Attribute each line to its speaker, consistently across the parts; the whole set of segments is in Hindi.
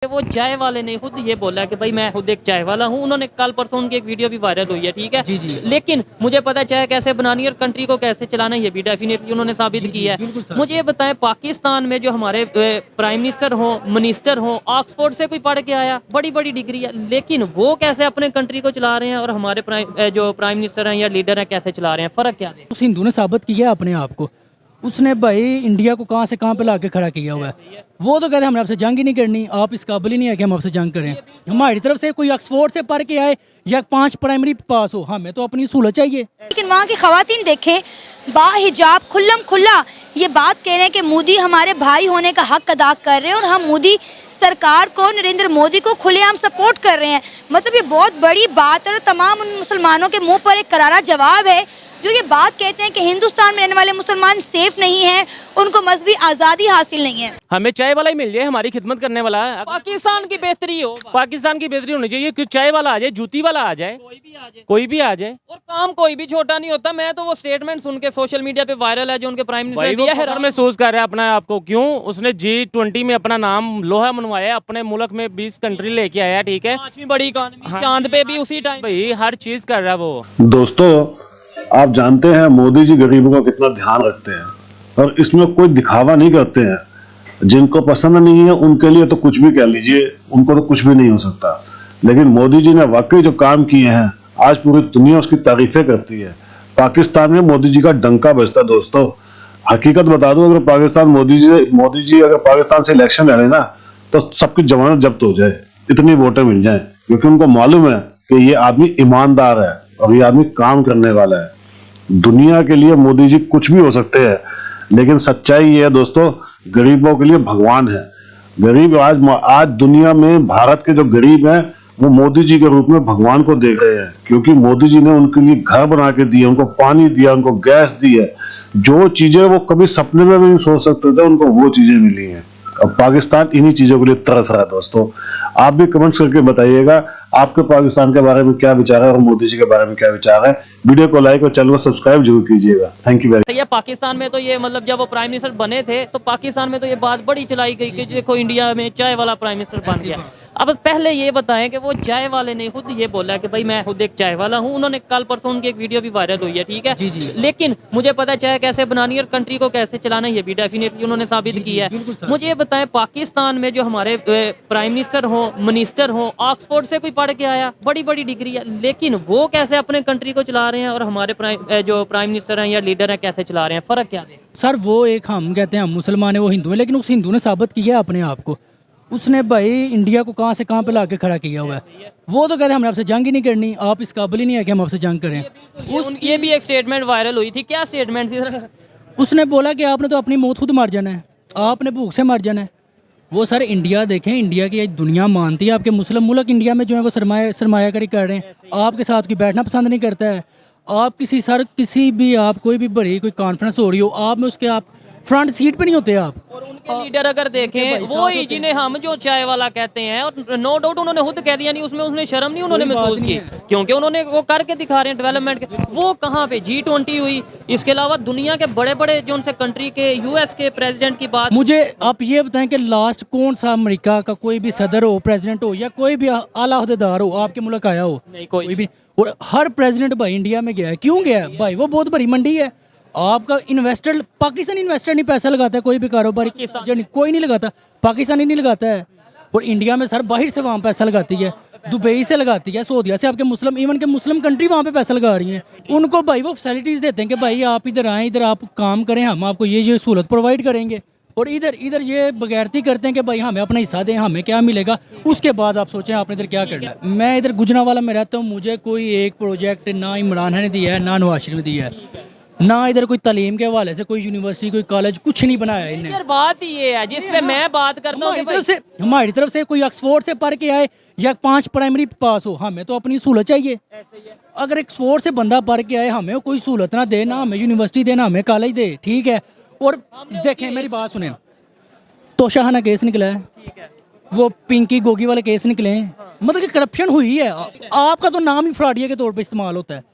Speaker 1: वो चाय वाले ने खुद ये बोला कि भाई मैं खुद एक चाय वाला हूँ। उन्होंने कल परसों उनकी एक वीडियो भी वायरल हुई है, ठीक है
Speaker 2: जी, जी।
Speaker 1: लेकिन मुझे पता चाय कैसे बनानी है और कंट्री को कैसे चलाना है, ये भी डेफिनेटली उन्होंने साबित किया है। मुझे ये बताएं, पाकिस्तान में जो हमारे प्राइम मिनिस्टर हो, मिनिस्टर हो, ऑक्सफोर्ड से कोई पढ़ के आया, बड़ी बड़ी डिग्री है, लेकिन वो कैसे अपने कंट्री को चला रहे हैं और हमारे जो प्राइम मिनिस्टर हैं या लीडर हैं कैसे चला रहे हैं, फर्क क्या है?
Speaker 2: उस हिंदू ने साबित किया है अपने आप को। उसने भाई इंडिया को कहाँ से कहाँ पे लाके खड़ा किया हुआ है। वो तो कहते हैं हमने आपसे जंग ही नहीं करनी, आप इस काबिल ही नहीं है कि हम आपसे जंग करें। हमारी तरफ से कोई ऑक्सफोर्ड से पढ़ के आए या 5 प्राइमरी पास हो, हमें तो अपनी सहूलत चाहिए।
Speaker 3: लेकिन वहाँ की खवातीन देखें, बाहिजाब खुल्लम खुल्ला ये बात कह रहे हैं कि मोदी हमारे भाई होने का हक अदा कर रहे हैं और हम मोदी सरकार को, नरेंद्र मोदी को खुलेआम सपोर्ट कर रहे हैं। मतलब ये बहुत बड़ी बात है और तमाम उन मुसलमानों के मुंह पर एक करारा जवाब है जो ये बात कहते हैं कि हिंदुस्तान में रहने वाले मुसलमान सेफ नहीं हैं, उनको मजहबी आज़ादी हासिल नहीं है।
Speaker 4: हमें चाय वाला ही मिल जाए, हमारी खिदमत करने वाला।
Speaker 1: पाकिस्तान की बेहतरी हो,
Speaker 4: पाकिस्तान की बेहतरी होनी चाहिए कि चाय वाला आ जाए, जूती वाला आ जाए, कोई भी आ जाए
Speaker 1: और काम कोई भी छोटा नहीं होता। मैं तो वो स्टेटमेंट सुन के सोशल मीडिया पे वायरल है जो उनके प्राइम मिनिस्टर दिया है,
Speaker 4: महसूस कर रहा है अपना आपको। क्यों? उसने G20 में अपना नाम लोहा मनवाया, अपने मुल्क में 20 कंट्री लेके आया, ठीक है,
Speaker 1: 5वीं बड़ी इकॉनमी, चांद पे भी उसी टाइम
Speaker 4: भाई हर चीज कर रहा है वो।
Speaker 5: दोस्तों, आप जानते हैं मोदी जी गरीबों का कितना ध्यान रखते हैं और इसमें कोई दिखावा नहीं करते हैं। जिनको पसंद नहीं है उनके लिए तो कुछ भी कह लीजिए, उनको तो कुछ भी नहीं हो सकता। लेकिन मोदी जी ने वाकई जो काम किए हैं, आज पूरी दुनिया उसकी तारीफें करती है। पाकिस्तान में मोदी जी का डंका बजता है। दोस्तों, हकीकत बता दूं, अगर पाकिस्तान मोदी जी अगर पाकिस्तान से इलेक्शन लड़े ना तो सबकी जमानत जब्त हो जाए, इतनी वोटें मिल जाए, क्योंकि उनको मालूम है कि ये आदमी ईमानदार है और ये आदमी काम करने वाला है। दुनिया के लिए मोदी जी कुछ भी हो सकते हैं, लेकिन सच्चाई ये है दोस्तों, गरीबों के लिए भगवान है। गरीब आज दुनिया में भारत के जो गरीब हैं वो मोदी जी के रूप में भगवान को देख रहे हैं, क्योंकि मोदी जी ने उनके लिए घर बना के दिए, उनको पानी दिया, उनको गैस दी है। जो चीजें वो कभी सपने में भी नहीं सोच सकते थे, उनको वो चीजें मिली हैं। अब पाकिस्तान इन्हीं चीजों के लिए तरस रहा है। दोस्तों, आप भी कमेंट्स करके बताइएगा आपके पाकिस्तान के बारे में क्या विचार है और मोदी जी के बारे में क्या विचार है। वीडियो को लाइक और चैनल को सब्सक्राइब जरूर कीजिएगा। Thank you very much.
Speaker 1: Pakistan में तो ये मतलब जब वो प्राइम मिनिस्टर बने थे तो पाकिस्तान में तो ये बात बड़ी चलाई गई कि देखो इंडिया में चाय वाला प्राइम मिनिस्टर बन गया। अब पहले ये बताएं कि वो चाय वाले ने खुद ये बोला कि भाई मैं खुद एक चाय वाला हूँ। उन्होंने कल परसों उनकी एक वीडियो भी वायरल हुई है, ठीक है
Speaker 2: जी, जी।
Speaker 1: लेकिन मुझे पता चाय कैसे बनानी है और कंट्री को कैसे चलाना है, ये भी डेफिनेटली उन्होंने साबित किया है। मुझे ये बताएं, पाकिस्तान में जो हमारे प्राइम मिनिस्टर हो, मिनिस्टर हो, ऑक्सफोर्ड से कोई पढ़ के आया, बड़ी बड़ी डिग्री है, लेकिन वो कैसे अपने कंट्री को चला रहे हैं और हमारे जो प्राइम मिनिस्टर हैं या लीडर हैं कैसे चला रहे हैं, फर्क क्या है?
Speaker 2: सर वो एक हम कहते हैं हम मुसलमान है, वो हिंदू है, लेकिन उस हिंदू ने साबित किया है अपने आप को। उसने भाई इंडिया को कहाँ से कहाँ पे लाके खड़ा किया हुआ है। वो तो कहते हैं हमने आपसे जंग ही नहीं करनी, आप इस काबिल ही नहीं है कि हम आपसे जंग करें।
Speaker 1: ये भी एक स्टेटमेंट वायरल हुई थी, क्या स्टेटमेंट थी?
Speaker 2: उसने बोला कि आपने तो अपनी मौत खुद मार जाना है, आपने भूख से मर जाना है। वो सर इंडिया देखें, इंडिया की दुनिया मानती है, आपके मुस्लिम मुल्क इंडिया में जो है वो सरमायाकारी कर रहे हैं, आपके साथ कोई बैठना पसंद नहीं करता है। आप किसी भी आप कोई भी बड़ी कोई कॉन्फ्रेंस हो रही हो, आप में उसके आप फ्रंट सीट पे नहीं होते आप।
Speaker 1: और उनके लीडर अगर देखें वो ही जिन्हें हम जो चाय वाला कहते हैं, और नो डाउट उन्होंने खुद कह दिया, नहीं उसमें उसने शर्म नहीं उन्होंने महसूस की, क्योंकि उन्होंने वो करके दिखा रहे हैं डेवलपमेंट के। वो कहाँ पे G20 हुई, इसके अलावा दुनिया के बड़े बड़े जो उनसे कंट्री के US के प्रेसिडेंट की बात।
Speaker 2: मुझे आप ये बताएं कि लास्ट कौन सा अमेरिका का कोई भी सदर हो, प्रेसिडेंट हो या कोई भी आला ओहदेदार हो आपके मुल्क आया हो?
Speaker 1: नहीं, कोई
Speaker 2: भी। और हर प्रेसिडेंट भाई इंडिया में गया है, क्यों गया है भाई? वो बहुत बड़ी मंडी है। आपका इन्वेस्टर, पाकिस्तानी इन्वेस्टर नहीं पैसा लगाता है कोई भी कारोबारी, कोई नहीं लगाता, पाकिस्तानी नहीं लगाता है। और इंडिया में सर बाहर से वहाँ पैसा लगाती है, दुबई से लगाती है, सऊदीया से, आपके मुस्लिम इवन के मुस्लिम कंट्री वहाँ पे पैसा लगा रही हैं। उनको भाई वो फैसिलिटीज़ देते हैं कि भाई आप इधर आएँ, इधर आप काम करें, हम आपको ये सहूलत प्रोवाइड करेंगे। और इधर ये बगैरती करते हैं कि भाई हमें अपना हिस्सा दें, हमें क्या मिलेगा, उसके बाद आप सोचें आपने इधर क्या करना है। मैं इधर गुजरांवाला में रहता हूँ, मुझे कोई एक प्रोजेक्ट ना इमरान ने दिया है, ना नवाज शरीफ ने दिया है, ना इधर कोई तालीम के हवाले से कोई यूनिवर्सिटी, कोई कॉलेज, कुछ नहीं बनाया इन्हें।
Speaker 1: यार बात ये है जिसपे मैं बात करता हूँ,
Speaker 2: हमारी तरफ से कोई ऑक्सफोर्ड से पढ़ के आए या 5 प्राइमरी पास हो, हमें तो अपनी सहूलत चाहिए। अगर ऑक्सफोर्ड से बंदा पढ़ के आए, हमें कोई सहूलत ना दे, ना हमें यूनिवर्सिटी दे, ना हमें कॉलेज दे, ठीक है। और देखें मेरी बात सुने, तोशाहाना केस निकला है, वो पिंकी गोगी वाले केस निकले हैं, मतलब कि करप्शन हुई है। आपका तो नाम ही फ्रॉडिया के तौर पे इस्तेमाल होता है।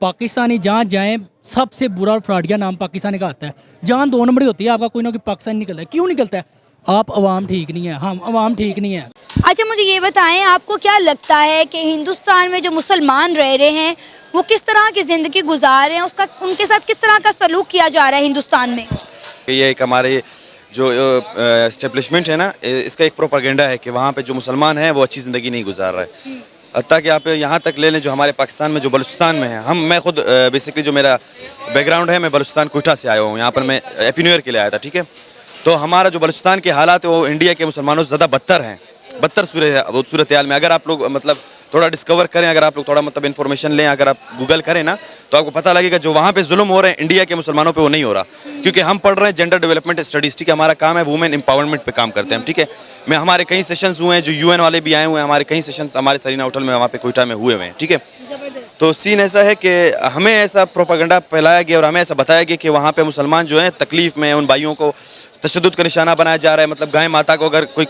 Speaker 2: पाकिस्तानी जहाँ जाएं सबसे बुरा फ्रॉडिया नाम पाकिस्तानी का आता है। जहाँ 2 नंबरी होती है आपका कोई ना कोई पाकिस्तानी निकलता है। क्यों निकलता है? आप अवाम ठीक नहीं है, हम अवाम ठीक नहीं है।
Speaker 3: अच्छा मुझे ये बताएं, आपको क्या लगता है कि हिंदुस्तान में जो मुसलमान रह रहे हैं वो किस तरह की ज़िंदगी गुजार रहे हैं, उसका उनके साथ किस तरह का सलूक किया जा रहा है हिंदुस्तान में?
Speaker 6: ये एक हमारे जो एस्टेब्लिशमेंट है ना, इसका एक प्रोपेगेंडा है कि वहाँ पे जो मुसलमान हैं वो अच्छी ज़िंदगी नहीं गुजार रहा है। हत्ता कि आप यहाँ तक ले लें जो हमारे पाकिस्तान में जो बलूचिस्तान में है, मैं खुद बेसिकली जो मेरा बैकग्राउंड है, मैं बलूचिस्तान कोयटा से आया हूँ, यहाँ पर मैं हैप्पी न्यू ईयर के लिए आया था, ठीक है। तो हमारा जो बलूचिस्तान के हालात है वो इंडिया के मुसलमानों से ज़्यादा बदतर हैं, बदतर सूरत हाल में। अगर आप लोग मतलब थोड़ा डिस्कवर करें, अगर आप लोग थोड़ा मतलब इन्फॉर्मेशन लें, अगर आप गूगल करें ना, तो आपको पता लगेगा जो वहाँ पे जुल्म हो रहे हैं इंडिया के मुसलमानों पे वो नहीं हो रहा। क्योंकि हम पढ़ रहे हैं जेंडर डेवलपमेंट स्टडीज़, ठीक है, हमारा काम है वुमेन एम्पावरमेंट पे काम करते हैं हम, ठीक है। हमारे कई सेशंस हुए हैं, जो UN वाले भी आए हुए हैं, हमारे कई सेशंस हमारे सरीना होटल में वहाँ पे कोयटा में हुए हैं, ठीक है। तो सीन ऐसा है कि हमें ऐसा प्रोपेगेंडा फैलाया गया और हमें ऐसा बताया गया कि वहाँ पे मुसलमान जो हैं तकलीफ़ में, उन भाइयों को तशद्दुद का निशाना बनाया जा रहा है। मतलब गाय माता को अगर कोई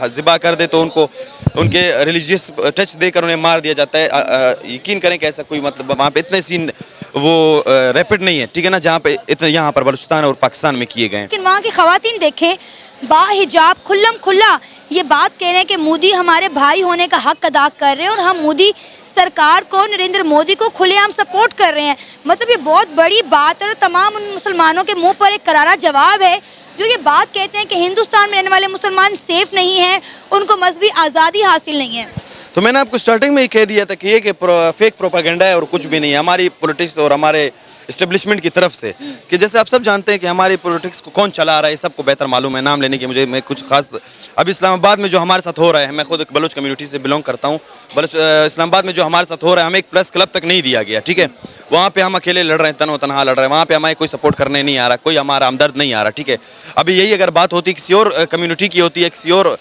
Speaker 6: ज़िबा कर दे तो उनको उनके रिलीजियस टच देकर उन्हें मार दिया जाता है। यकीन करें कि ऐसा कोई मतलब वहाँ पे इतने सीन वो रैपिड नहीं है, ठीक है ना, जहाँ पे इतने यहाँ पर बलूचिस्तान और पाकिस्तान में किए गए हैं।
Speaker 3: लेकिन वहाँ की ख़वातीन देखें, बाहिजाब खुल्लम खुल्ला ये बात कह रहे हैं कि मोदी हमारे भाई होने का हक अदा कर रहे हैं और हम मोदी सरकार को, नरेंद्र मोदी को खुलेआम सपोर्ट कर रहे हैं। मतलब ये बहुत बड़ी बात है और तमाम उन मुसलमानों के मुंह पर एक करारा जवाब है जो ये बात कहते हैं कि हिंदुस्तान में रहने वाले मुसलमान सेफ नहीं हैं, उनको मजहबी आज़ादी हासिल नहीं है।
Speaker 6: तो मैंने आपको स्टार्टिंग में ही कह दिया था कि ये कि फेक प्रोपेगेंडा है और कुछ भी नहीं है हमारी पॉलिटिक्स और हमारे इस्टेब्लिशमेंट की तरफ से। कि जैसे आप सब जानते हैं कि हमारी पॉलिटिक्स को कौन चला रहा है, सबको बेहतर मालूम है, नाम लेने की मैं कुछ खास अब इस्लामाबाद में जो हमारे साथ हो रहा है, मैं खुद एक बलूच कम्युनिटी से बिलोंग करता हूँ। इस्लामाबाद में जो हमारे साथ हो रहा है, हमें एक प्रेस क्लब तक नहीं दिया गया, ठीक है। वहाँ पे हम अकेले लड़ रहे हैं, तनहा लड़ रहे हैं, वहाँ पे हमें कोई सपोर्ट करने नहीं आ रहा, कोई हमारा हमदर्द नहीं आ रहा, ठीक है। अभी यही अगर बात होती किसी और कम्युनिटी की होती है, किसी और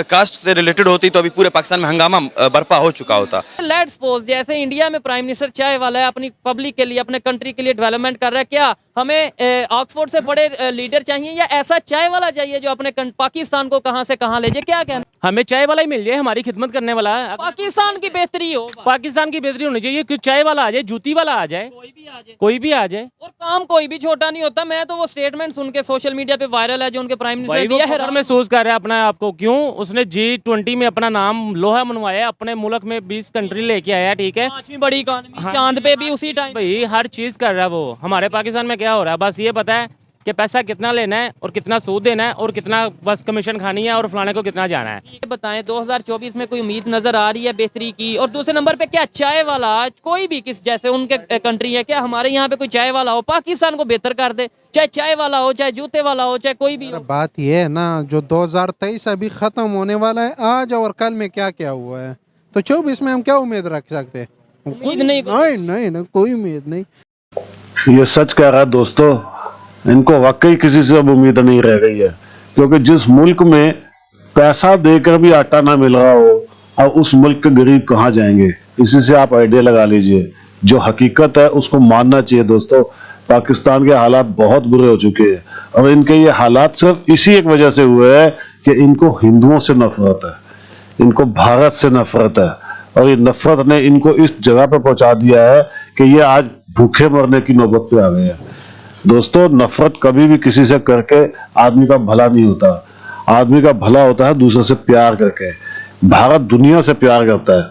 Speaker 6: कास्ट से रिलेटेड होती, तो अभी पूरे पाकिस्तान में हंगामा बर्पा हो चुका होता।
Speaker 1: लेट्स सपोज जैसे इंडिया में प्राइम मिनिस्टर चाय वाला है, अपनी पब्लिक के लिए, अपने कंट्री के लिए डेवलपमेंट कर रहा है, क्या हमें ऑक्सफोर्ड से बड़े लीडर चाहिए या ऐसा चाय वाला चाहिए जो अपने पाकिस्तान को कहां से कहां ले जाए? क्या कहना?
Speaker 4: हमें चाय वाला ही मिल जाए, हमारी खिदमत करने वाला।
Speaker 1: पाकिस्तान की बेहतरी हो,
Speaker 4: पाकिस्तान की बेहतरी होनी चाहिए कि चाय वाला आ जाए, जूती वाला आ जाए, कोई भी आ जाए।
Speaker 1: और काम कोई भी छोटा नहीं होता। मैं तो वो स्टेटमेंट सुन के सोशल मीडिया पे वायरल है जो उनके प्राइम मिनिस्टर ने दिया है,
Speaker 4: महसूस कर रहा है अपना आपको। क्यों? उसने G20 में अपना नाम लोहा मनवाया, अपने मुल्क में 20 कंट्री लेके आया, ठीक है,
Speaker 1: 5वीं बड़ी इकॉनमी, चांद पे भी उसी टाइम
Speaker 4: भाई हर चीज कर रहा है वो। हमारे पाकिस्तान में क्या हो रहा है, बस ये पता है कि पैसा कितना लेना है और कितना सूद देना है और कितना बस कमीशन खानी है और फलाने को कितना जाना है।
Speaker 1: ये बताएं 2024 में कोई उम्मीद नजर आ रही है बेहतरी की? और दूसरे नंबर पे क्या चाय वाला कोई भी किस जैसे उनके कंट्री है, क्या हमारे यहाँ पे कोई चाय वाला हो पाकिस्तान को बेहतर कर दे? चाहे चाय वाला हो, चाहे जूते वाला हो, चाहे कोई भी हो।
Speaker 7: बात ये है ना, जो 2023 अभी खत्म होने वाला है, आज और कल में क्या क्या हुआ है, तो 24 में हम क्या उम्मीद रख सकते हैं?
Speaker 1: उम्मीद नहीं,
Speaker 7: नहीं, कोई उम्मीद नहीं।
Speaker 5: ये सच कह रहा है दोस्तों, इनको वाकई किसी से अब उम्मीद नहीं रह गई है। क्योंकि जिस मुल्क में पैसा देकर भी आटा ना मिल रहा हो, अब उस मुल्क के गरीब कहाँ जाएंगे? इसी से आप आइडिया लगा लीजिए। जो हकीकत है उसको मानना चाहिए दोस्तों। पाकिस्तान के हालात बहुत बुरे हो चुके हैं और इनके ये हालात सिर्फ इसी एक वजह से हुए हैं कि इनको हिंदुओं से नफरत है, इनको भारत से नफरत है और ये नफरत ने इनको इस जगह पर पहुंचा दिया है कि ये आज भूखे मरने की नौबत पे आ गए हैं। दोस्तों, नफरत कभी भी किसी से करके आदमी का भला नहीं होता। आदमी का भला होता है दूसरे से प्यार करके। भारत दुनिया से प्यार करता है।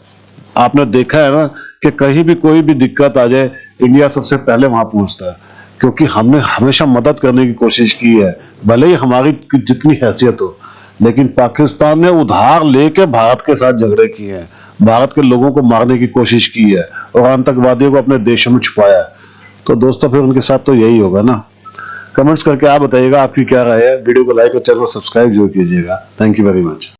Speaker 5: आपने देखा है ना कि कहीं भी कोई भी दिक्कत आ जाए, इंडिया सबसे पहले वहां पहुंचता है, क्योंकि हमने हमेशा मदद करने की कोशिश की है, भले ही हमारी जितनी हैसियत हो। लेकिन पाकिस्तान ने उधार लेके भारत के साथ झगड़े किए हैं, भारत के लोगों को मारने की कोशिश की है और आतंकवादियों को अपने देशों में छुपाया है। तो दोस्तों, फिर उनके साथ तो यही होगा ना। कमेंट्स करके आप बताइएगा आपकी क्या राय है। वीडियो को लाइक और चैनल को सब्सक्राइब जरूर कीजिएगा। Thank you very much.